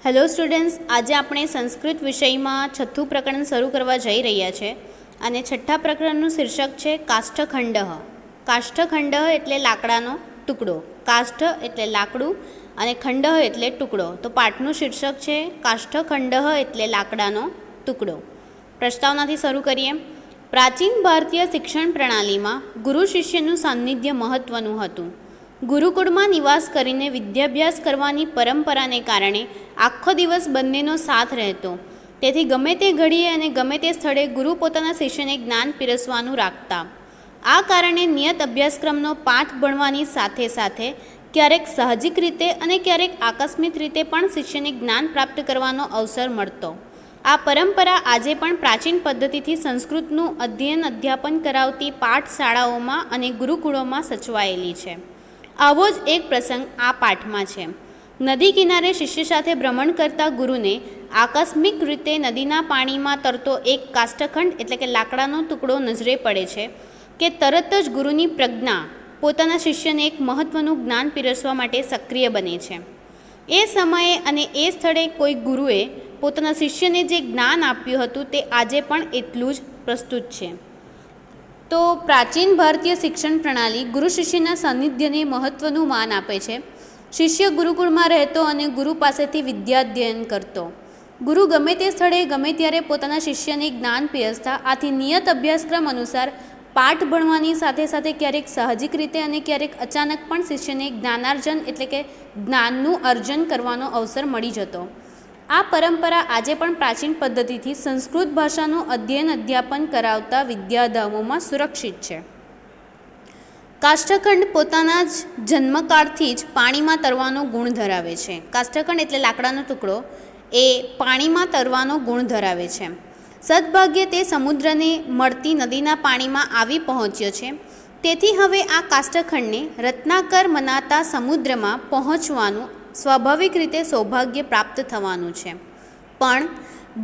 Hello students, આજે આપણે સંસ્કૃત વિષયમાં છઠ્ઠું પ્રકરણ શરૂ કરવા જઈ રહ્યા છે અને છઠ્ઠા પ્રકરણનું શીર્ષક છે કાષ્ઠખંડઃ. કાષ્ઠખંડઃ એટલે લાકડાનો ટુકડો. કાષ્ઠ એટલે લાકડું અને ખંડઃ એટલે ટુકડો. તો પાઠનું શીર્ષક છે કાષ્ઠખંડઃ એટલે લાકડાનો ટુકડો. પ્રસ્તાવનાથી શરૂ કરીએ. પ્રાચીન ભારતીય શિક્ષણ પ્રણાલીમાં ગુરુ શિષ્યનું સાન્નિધ્ય મહત્ત્વનું હતું. ગુરુકુળમાં નિવાસ કરીને વિદ્યાભ્યાસ કરવાની પરંપરાને કારણે આખો દિવસ બંનેનો સાથ રહેતો. તેથી ગમે તે ઘડીએ અને ગમે તે સ્થળે ગુરુ પોતાના શિષ્યને જ્ઞાન પીરસવાનું રાખતા. આ કારણે નિયત અભ્યાસક્રમનો પાઠ ભણવાની સાથે સાથે ક્યારેક સાહજિક રીતે અને ક્યારેક આકસ્મિક રીતે પણ શિષ્યને જ્ઞાન પ્રાપ્ત કરવાનો અવસર મળતો. આ પરંપરા આજે પણ પ્રાચીન પદ્ધતિથી સંસ્કૃતનું અધ્યયન અધ્યાપન કરાવતી પાઠશાળાઓમાં અને ગુરુકુળોમાં સચવાયેલી છે. આવો જ એક પ્રસંગ આ પાઠમાં છે. નદી કિનારે શિષ્ય સાથે ભ્રમણ કરતા ગુરુને આકસ્મિક રીતે નદીના પાણીમાં તરતો એક કાષ્ઠખંડ એટલે કે લાકડાનો ટુકડો નજરે પડે છે કે તરત જ ગુરુની પ્રજ્ઞા પોતાના શિષ્યને એક મહત્ત્વનું જ્ઞાન પીરસવા માટે સક્રિય બને છે. એ સમયે અને એ સ્થળે કોઈ ગુરુએ પોતાના શિષ્યને જે જ્ઞાન આપ્યું હતું તે આજે પણ એટલું જ પ્રસ્તુત છે. તો પ્રાચીન ભારતીય શિક્ષણ પ્રણાલી ગુરુ શિષ્યના સાનિધ્યને મહત્ત્વનું માન આપે છે. શિષ્ય ગુરુકુળમાં રહેતો અને ગુરુ પાસેથી વિદ્યાધ્યયન કરતો. ગુરુ ગમે તે સ્થળે ગમે ત્યારે પોતાના શિષ્યને જ્ઞાન પીરસતા. આથી નિયત અભ્યાસક્રમ અનુસાર પાઠ ભણવાની સાથે સાથે ક્યારેક સાહજિક રીતે અને ક્યારેક અચાનક પણ શિષ્યને જ્ઞાનાર્જન એટલે કે જ્ઞાનનું અર્જન કરવાનો અવસર મળી જતો. આ પરંપરા આજે પણ પ્રાચીન પદ્ધતિથી સંસ્કૃત ભાષાનું અધ્યયન અધ્યાપન કરાવતા વિદ્યાધામોમાં સુરક્ષિત છે. કાષ્ઠખંડ પોતાના જ જન્મકાળથી જ પાણીમાં તરવાનો ગુણ ધરાવે છે. કાષ્ઠખંડ એટલે લાકડાનો ટુકડો એ પાણીમાં તરવાનો ગુણ ધરાવે છે. સદભાગ્યે તે સમુદ્રને મળતી નદીના પાણીમાં આવી પહોંચ્યો છે. તેથી હવે આ કાષ્ઠખંડને રત્નાકર મનાતા સમુદ્રમાં પહોંચવાનું સ્વાભાવિક રીતે સૌભાગ્ય પ્રાપ્ત થવાનું છે. પણ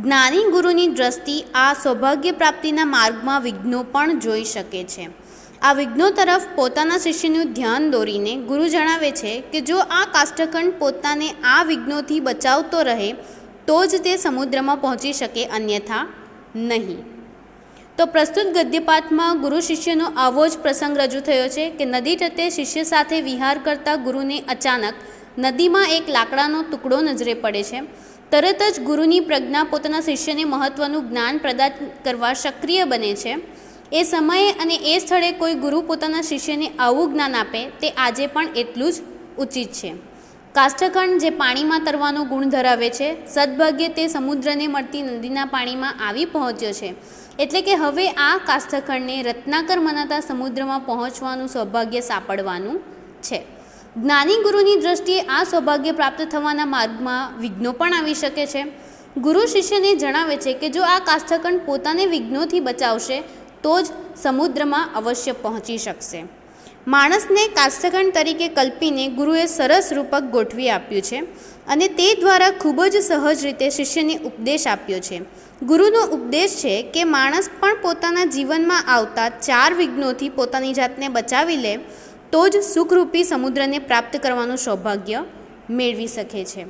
જ્ઞાની ગુરુની દ્રષ્ટિ આ સૌભાગ્ય પ્રાપ્તિના માર્ગમાં વિઘ્નો પણ જોઈ શકે છે. આ વિઘ્નો તરફ પોતાના શિષ્યનું ધ્યાન દોરીને ગુરુ જણાવે છે કે જો આ કાષ્ઠખંડ પોતાને આ વિઘ્નોથી બચાવતો રહે તો જ તે સમુદ્રમાં પહોંચી શકે, અન્યથા નહીં. તો પ્રસ્તુત ગદ્યપાઠમાં ગુરુ શિષ્યનો આવો જ પ્રસંગ રજૂ થયો છે કે નદી તટે શિષ્ય સાથે વિહાર કરતા ગુરુને અચાનક નદીમાં એક લાકડાનો ટુકડો નજરે પડે છે. તરત જ ગુરુની પ્રજ્ઞા પોતાના શિષ્યને મહત્ત્વનું જ્ઞાન પ્રદાન કરવા સક્રિય બને છે. એ સમયે અને એ સ્થળે કોઈ ગુરુ પોતાના શિષ્યને આવું જ્ઞાન આપે તે આજે પણ એટલું જ ઉચિત છે. કાષ્ઠખંડ જે પાણીમાં તરવાનો ગુણ ધરાવે છે, સદભાગ્યે તે સમુદ્રને મળતી નદીના પાણીમાં આવી પહોંચ્યો છે. એટલે કે હવે આ કાષ્ઠખંડને રત્નાકર મનાતા સમુદ્રમાં પહોંચવાનું સૌભાગ્ય સાંપડવાનું છે. જ્ઞાની ગુરુની દ્રષ્ટિએ આ સૌભાગ્ય પ્રાપ્ત થવાના માર્ગમાં વિઘ્નો પણ આવી શકે છે. ગુરુ શિષ્યને જણાવે છે કે જો આ કાષ્ઠખંડ પોતાને વિઘ્નોથી બચાવશે તો જ સમુદ્રમાં અવશ્ય પહોંચી શકશે. માણસને કાષ્ઠખંડ તરીકે કલ્પીને ગુરુએ સરસ રૂપક ગોઠવી આપ્યું છે અને તે દ્વારા ખૂબ જ સહજ રીતે શિષ્યને ઉપદેશ આપ્યો છે. ગુરુનો ઉપદેશ છે કે માણસ પણ પોતાના જીવનમાં આવતા 4 વિઘ્નોથી પોતાની જાતને બચાવી લે તો જ સુખરૂપી સમુદ્રને પ્રાપ્ત કરવાનું સૌભાગ્ય મેળવી શકે છે.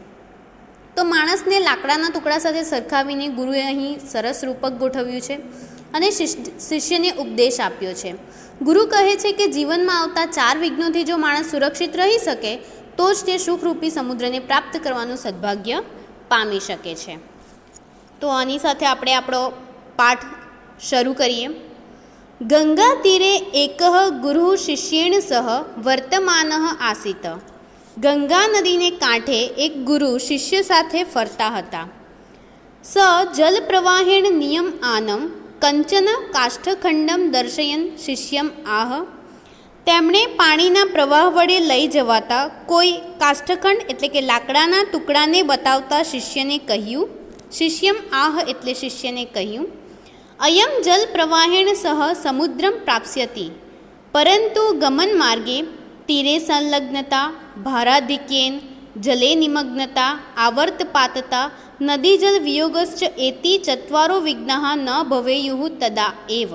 તો માણસને લાકડાના ટુકડા સાથે સરખાવીને ગુરુએ અહીં સરસ રૂપક ગોઠવ્યું છે અને શિષ્યને ઉપદેશ આપ્યો છે. ગુરુ કહે છે કે જીવનમાં આવતા 4 વિઘ્નોથી જો માણસ સુરક્ષિત રહી શકે તો જ તે સુખરૂપી સમુદ્રને પ્રાપ્ત કરવાનું સદભાગ્ય પામી શકે છે. તો આની સાથે આપણે આપણો પાઠ શરૂ કરીએ. ગંગા તીરે એકઃ ગુરુ શિષ્યેણ સહ વર્તમાનઃ આસીત. ગંગા નદીને કાંઠે એક ગુરુ શિષ્ય સાથે ફરતા હતા. સ જલ પ્રવાહેણ નિયમ આનમ કંચન કાષ્ઠખંડમ દર્શયન શિષ્યમ આહ. તેમણે પાણીના પ્રવાહ વડે લઈ જવાતા કોઈ કાષ્ઠખંડ એટલે કે લાકડાના ટુકડાને બતાવતા શિષ્યને કહ્યું. શિષ્યમ આહ એટલે શિષ્યને કહ્યું, અયમ જલ પ્રવાહેણ સહ સમુદ્રમ પ્રાપ્સ્યતિ પરંતુ ગમન માર્ગે તીરે સંલગ્નતા ભારાધિક્યેન જલે નિમગ્નતા આવર્તપાતતા નદી જલ વિયોગશ્ચ એતિ ચત્વારો વિઘ્નાઃ ન ભવેયુઃ તદા એવ.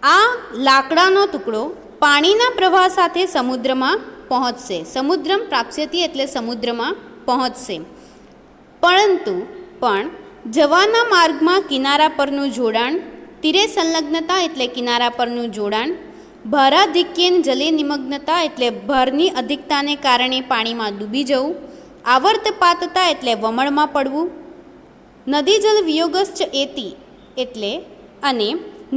આ લાકડાનો ટુકડો પાણીના પ્રવાહ સાથે સમુદ્રમાં પહોંચશે. સમુદ્રમ પ્રાપ્સ્યતિ એટલે સમુદ્રમાં પહોંચશે. પણ જવાના માર્ગમાં કિનારા પરનું જોડાણ, તીરે સંલગ્નતા એટલે કિનારા પરનું જોડાણ, ભારાધિક્યેન જલે નિમગ્નતા એટલે ભારની અધિકતાને કારણે પાણીમાં ડૂબી જવું, આવર્તપાતતા એટલે વમળમાં પડવું, નદી જલ વિયોગશ્ચ એતિ એટલે અને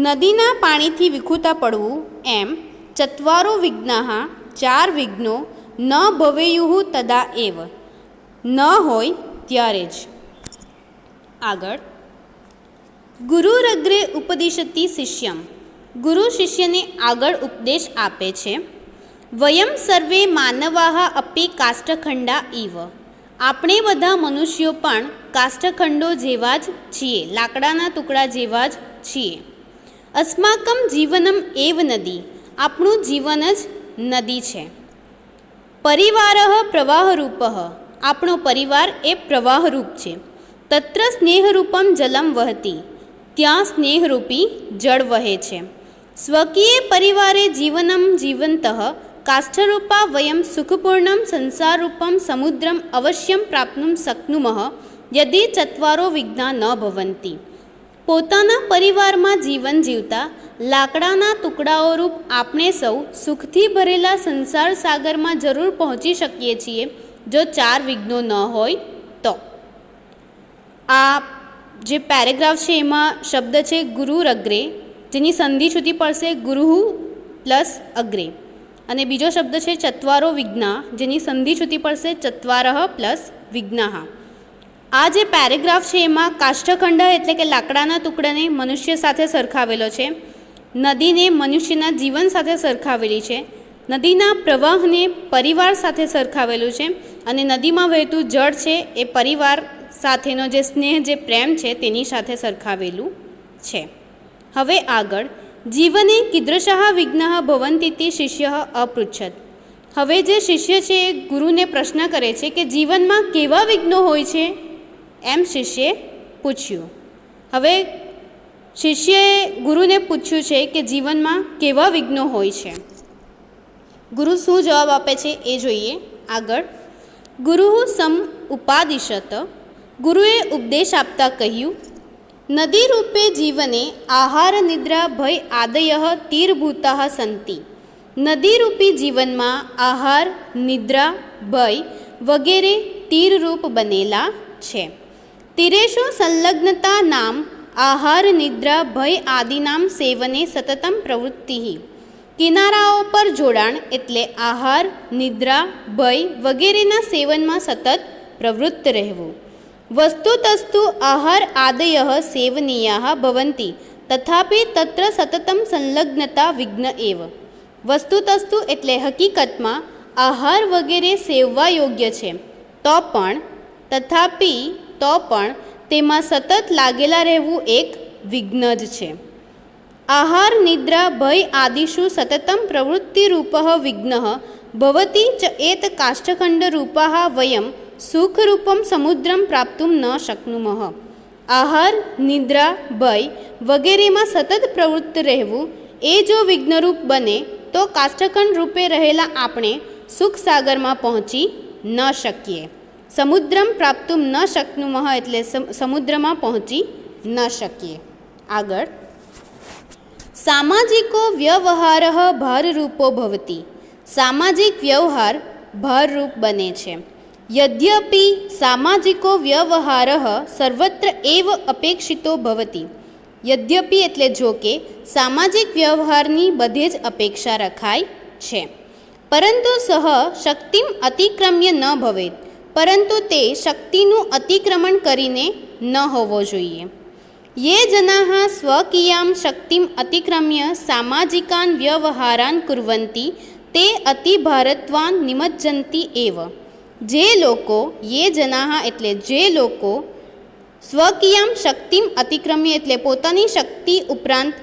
નદીના પાણીથી વિખૂટા પડવું, એમ ચત્વારો વિઘ્નાઃ 4 વિઘ્નો ન ભવેયુઃ તદા એવ ન હોય ત્યારે જ. આગળ ગુરુરગ્રે ઉપદિશતિ શિષ્યમ, ગુરુ શિષ્યને આગળ ઉપદેશ આપે છે. વયમ સર્વે માનવાઃ અપી કાષ્ઠખંડા ઇવ, આપણે બધા મનુષ્યો પણ કાષ્ઠખંડો જેવા જ છીએ, લાકડાના ટુકડા જેવા જ છીએ. અસ્માકમ જીવનમ એવ નદી, આપણું જીવન જ નદી છે. પરિવારઃ પ્રવાહરૂપઃ, આપણો પરિવાર એ પ્રવાહરૂપ છે. તત્ર સ્નેહરૂપમ જલમ વહતી, ત્યાં સ્નેહરૂપી જળ વહે છે. સ્વકીય પરિવારે જીવનમ જીવંતઃ કાષ્ઠરૂપા વયમ સુખપૂર્ણમ સંસારરૂપમ સમુદ્રમ અવશ્યમ પ્રાપ્નુમ શક્નુમઃ યદિ ચત્વારો વિઘ્ના ન ભવંતી. પોતાના પરિવારમાં જીવન જીવતા લાકડાના ટુકડાઓ રૂપ આપણે સૌ સુખથી ભરેલા સંસાર સાગરમાં જરૂર પહોંચી શકીએ છીએ જો 4 વિઘ્નો ન હોય તો. આ જે પેરેગ્રાફ છે એમાં શબ્દ છે ગુરુરગ્રે, જેની સંધિ છૂટી પડશે ગુરુઃ પ્લસ અગ્રે, અને બીજો શબ્દ છે ચત્વારો વિઘ્ના, જેની સંધિ છૂટી પડશે ચત્વારઃ પ્લસ વિઘ્નાઃ. આ જે પેરેગ્રાફ છે એમાં કાષ્ઠખંડ એટલે કે લાકડાના ટુકડાને મનુષ્ય સાથે સરખાવેલો છે, નદીને મનુષ્યના જીવન સાથે સરખાવેલી છે, નદીના પ્રવાહને પરિવાર સાથે સરખાવેલું છે, અને નદીમાં વહેતું જળ છે એ પરિવાર સાથેનો જે સ્નેહ, જે પ્રેમ છે તેની સાથે સરખાવેલું છે. હવે આગળ જીવને કીદૃશાઃ વિઘ્નાઃ ભવન્તીતિ શિષ્ય અપૃચ્છત. હવે જે શિષ્ય છે એ ગુરુને પ્રશ્ન કરે છે કે જીવનમાં કેવા વિઘ્નો હોય છે, એમ શિષ્યએ પૂછ્યું. હવે શિષ્યએ ગુરુને પૂછ્યું છે કે જીવનમાં કેવા વિઘ્નો હોય છે. ગુરુ શું જવાબ આપે છે એ જોઈએ. આગળ ગુરુ સમ ઉપાદિશત, ગુરુએ ઉપદેશ આપતા કહ્યું, નદી રૂપે જીવને આહાર નિદ્રા ભય આદયઃ તીરભૂતાઃ સંતિ. નદી રૂપી જીવનમાં આહાર, નિદ્રા, ભય વગેરે તીરરૂપ બનેલા છે. તીરેષુ સંલગ્નતા નામ આહાર, નિદ્રા, ભય આદિનામ સેવને સતતમ પ્રવૃત્તિ. કિનારાઓ પર જોડાણ એટલે આહાર, નિદ્રા, ભય વગેરેના સેવનમાં સતત પ્રવૃત્ત રહેવું. વસ્તુતસ્તુ આહાર આદયઃ સેવનીયાઃ ભવન્તિ તથાપિ તત્ર સતતમ સંલગ્નતા વિઘ્ન એવ. વસ્તુતસ્તુ એટલે હકીકતમાં આહાર વગેરે સેવવા યોગ્ય છે, તો પણ તેમાં સતત લાગેલા રહેવું એક વિઘ્ન જ છે. આહાર, નિદ્રા, ભય આદિષુ સતતમ પ્રવૃત્તિરૂપઃ વિઘ્નઃ ભવતી ચ એત કાષ્ઠખંડરૂપાઃ વયમ સુખરૂપમ સમુદ્રમ પ્રાપ્તુમ ન શક્નુમઃ. આહાર, નિદ્રા, ભય વગેરેમાં સતત પ્રવૃત્ત રહેવું એ જો વિઘ્નરૂપ બને તો કાષ્ઠખંડ રૂપે રહેલા આપણે સુખ સાગરમાં પહોંચી ન શકીએ. સમુદ્રમ પ્રાપ્તુમ ન શક્નુમઃ એટલે સમુદ્રમાં પહોંચી ન શકીએ. આગળ સામાજિકો વ્યવહાર ભારરૂપો ભવતી. સામાજિક વ્યવહાર ભારરૂપ બને છે. યદ્યપિ સામાજિકો વ્યવહાર સર્વત્ર એવ અપેક્ષિતો ભવતી. યદ્યપિ એટલે જો કે સામાજિક વ્યવહારની બધે જ અપેક્ષા રખાય છે. પરંતુ સહ શક્તિમ અતિક્રમ્ય ન ભવેત, પરંતુ તે શક્તિનું અતિક્રમણ કરીને ન હોવો જોઈએ. યે જનાઃ સ્વકીયાં શક્તિમ અતિક્રમ્ય સામાજિકાન વ્યવહારાન કુર્વન્તિ તે અતિભારત્વાન નિમજ્જન્તિ એવ. જે લોકો, યે જનાઃ એટલે જે લોકો, સ્વકીયાં શક્તિમ અતિક્રમ્ય એટલે પોતાની શક્તિ ઉપરાંત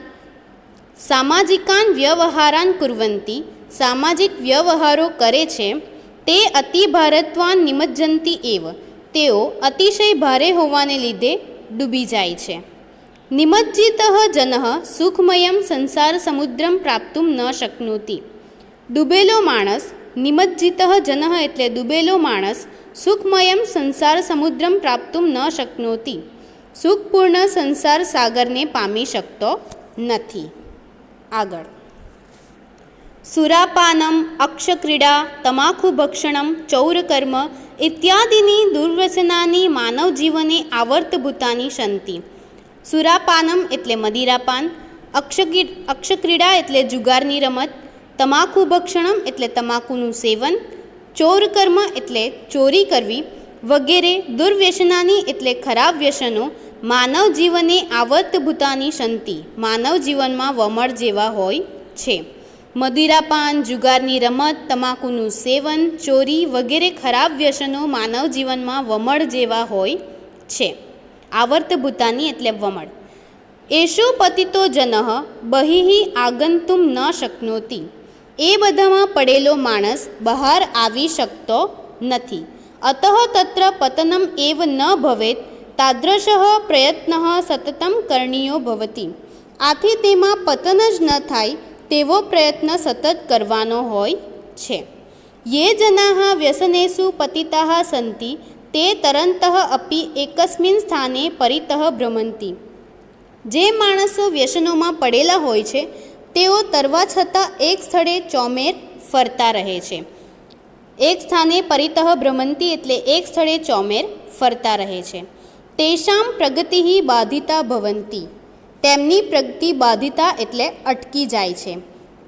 સામાજિકાન વ્યવહારાન કુર્વન્તિ સામાજિક વ્યવહારો કરે છે, તે અતિભારત્વાન નિમજ્જન્તિ એવ. તેઓ અતિશય ભારે હોવાને લીધે ડૂબી જાય છે. નિમજ્જિતઃ જનઃ સુખમયમ સંસાર સમુદ્રમ પ્રાપ્તુમ ન શક્નોતિ. ડૂબેલો માણસ, નિમજ્જિતઃ જનઃ એટલે ડૂબેલો માણસ સુખમયમ સંસાર સમુદ્રમ પ્રાપ્તુમ ન શક્નોતિ. સુખપૂર્ણ સંસાર સાગરને પામી શકતો નથી. આગળ સુરાપાનમ, અક્ષક્રીડા, તમાકુભક્ષણમ, ચૌરકર્મ ઇત્યાદિની દુર્વ્યસનાની માનવ જીવને આવર્તભૂતાની સંતિ. સુરાપાનમ એટલે મદિરાપાન, અક્ષક્રીડા એટલે જુગારની રમત, તમાકુભક્ષણમ એટલે તમાકુનું સેવન, ચોરકર્મ એટલે ચોરી કરવી વગેરે દુર્વ્યસનાની એટલે ખરાબ વ્યસનો માનવ જીવને આવર્તભૂતાની સંતિ માનવ જીવનમાં વમળ જેવા હોય છે. મદિરાપાન, જુગારની રમત, તમાકુનું સેવન, ચોરી વગેરે ખરાબ વ્યસનો માનવ જીવનમાં વમળ જેવા હોય છે. આવર્તભૂતાની એટલે વમળ. એષુ પતિતો જનઃ બહિઃ આગંતુમ ન શક્નોતિ. એ બધામાં પડેલો માણસ બહાર આવી શકતો નથી. અતઃ તત્ર પતનમ એવ ન ભવેત તાદૃશઃ પ્રયત્નઃ સતતમ કરણીયો ભવતિ. આથી તેમાં પતન જ ન થાય તેવો પ્રયત્ન સતત કરવાનો હોય છે. યે જનાઃ વ્યસનેષુ પતિતાઃ સંતિ તે તરંતઃ અપી એકસ્મિન સ્થાને પરિતઃ ભ્રમંતિ. જે માણસો વ્યસનોમાં પડેલા હોય છે તેઓ તરવા છતાં એક સ્થળે ચોમેર ફરતા રહે છે. એક સ્થાને પરિતઃ ભ્રમંતિ એટલે એક સ્થળે ચોમેર ફરતા રહે છે. તેષામ પ્રગતિ બાધિતા ભવંતિ. તેમની પ્રગતિ બાધિતા એટલે અટકી જાય છે.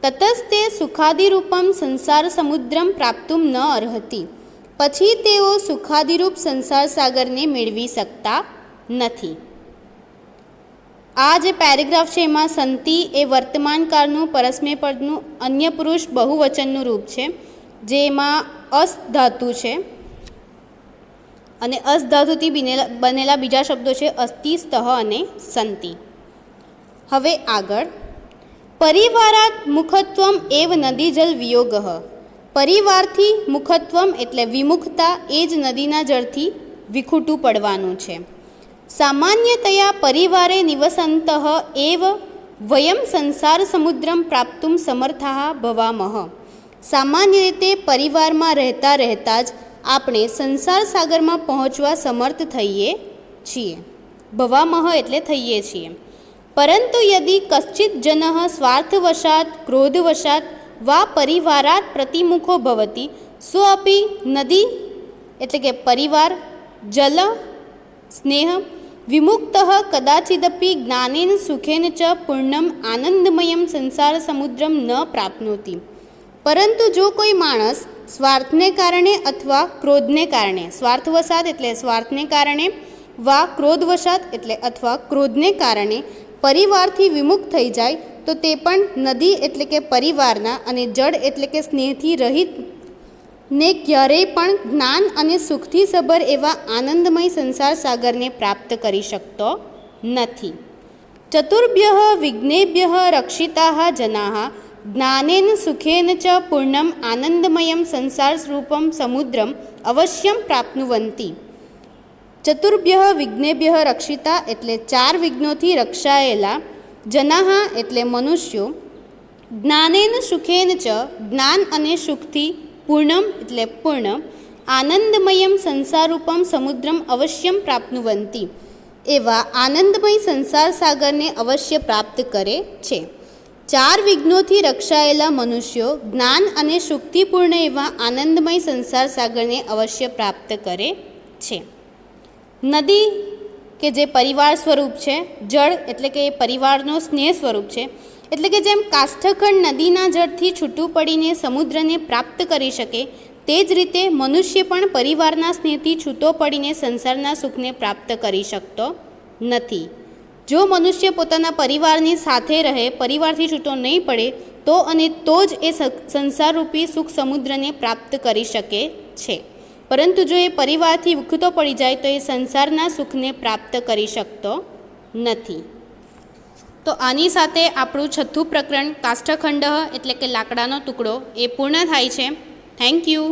તતસ્તે સુખાદિરૂપમ સંસાર સમુદ્રમ પ્રાપ્તુમ ન અર્હતિ. પછી તેઓ સુખાદિરૂપ સંસાર સાગરને મેળવી શકતા નથી. આ જે પેરેગ્રાફ છે એમાં સંતિ એ વર્તમાન કાળનું પરસ્મય પદનું અન્ય પુરુષ બહુવચનનું રૂપ છે, જેમાં અસ ધાતુ છે અને અસ ધાતુથી બનેલા બીજા શબ્દો છે અસ્તિ, સ્તઃ અને સંતિ. હવે આગળ પરિવારાત મુખત્વમ એવ નદી જલ વિયોગઃ. પરિવારથી મુખત્વમ એટલે વિમુખતા એ જ નદીના જળથી વિખૂટું પડવાનું છે. સામાન્યતયા પરિવારે નિવસંતઃ એવ વયમ સંસાર સમુદ્રમ પ્રાપ્તુમ સમર્થાઃ ભવામઃ. સામાન્ય રીતે પરિવારમાં રહેતા રહેતા જ આપણે સંસાર સાગરમાં પહોંચવા સમર્થ થઈએ છીએ. ભવામઃ એટલે થઈએ છીએ. પરંતુ યદિ કશ્ચિત જનઃ સ્વાર્થવશાત ક્રોધવશાત વા પરિવારાત પ્રતિમુખો ભવતિ સો અપી નદી એટલે કે પરિવાર જલ સ્નેહ વિમુક્ત કદાચિદપી જ્ઞાનેન સુખેન ચ પૂર્ણમ આનંદમયમ સંસાર સમુદ્રમ ન પ્રાપ્નોતિ. પરંતુ જો કોઈ માણસ સ્વાર્થને કારણે અથવા ક્રોધને કારણે, સ્વાર્થવશાત એટલે સ્વાર્થને કારણે, વા ક્રોધવશાત એટલે અથવા ક્રોધને કારણે પરિવારથી વિમુખ થઈ જાય તો તે પણ નદી એટલે કે પરિવારના અને જળ એટલે કે સ્નેહથી રહિત ને ક્યારેય પણ જ્ઞાન અને સુખથી સભર એવા આનંદમય સંસાર સાગરને પ્રાપ્ત કરી શકતો નથી. ચતુર્ભ્યઃ વિઘ્નેભ્યઃ રક્ષિતાઃ જનાઃ જ્ઞાનેન સુખેન ચ પૂર્ણમ આનંદમયમ સંસાર રૂપમ સમુદ્રમ અવશ્યમ પ્રાપ્નુવંતિ. ચતુર્ભ્યઃ વિઘ્નેભ્યઃ રક્ષિતા એટલે 4 વિઘ્નોથી રક્ષાયેલા, જનાઃ એટલે મનુષ્યો, જ્ઞાનેન સુખેન ચ જ્ઞાન અને સુખથી, પૂર્ણમ એટલે પૂર્ણ, આનંદમયમ સંસારરૂપમ સમુદ્રમ અવશ્યમ પ્રાપ્નુવંતિ એવા આનંદમય સંસાર સાગરને અવશ્ય પ્રાપ્ત કરે છે. 4 વિઘ્નોથી રક્ષાયેલા મનુષ્યો જ્ઞાન અને સુખથી પૂર્ણ એવા આનંદમય સંસાર સાગરને અવશ્ય પ્રાપ્ત કરે છે. નદી કે જે પરિવાર સ્વરૂપ છે, જળ એટલે કે પરિવારનો સ્નેહ સ્વરૂપ છે, એટલે કે જેમ કાષ્ઠખંડ નદીના જળથી છૂટું પડીને સમુદ્રને પ્રાપ્ત કરી શકે તે જ રીતે મનુષ્ય પણ પરિવારના સ્નેહથી છૂટો પડીને સંસારના સુખને પ્રાપ્ત કરી શકતો નથી. જો મનુષ્ય પોતાના પરિવારની સાથે રહે, પરિવારથી છૂટો નહીં પડે તો અને તો જ એ સંસારરૂપી સુખ સમુદ્રને પ્રાપ્ત કરી શકે છે. પરંતુ જો એ પરિવારથી વિખૂટો પડી જાય તો એ સંસારના સુખને પ્રાપ્ત કરી શકતો નથી. તો આની સાથે આપણું 6થું પ્રકરણ કાષ્ઠખંડ એટલે કે લાકડાનો ટુકડો એ પૂર્ણ થાય છે. Thank you.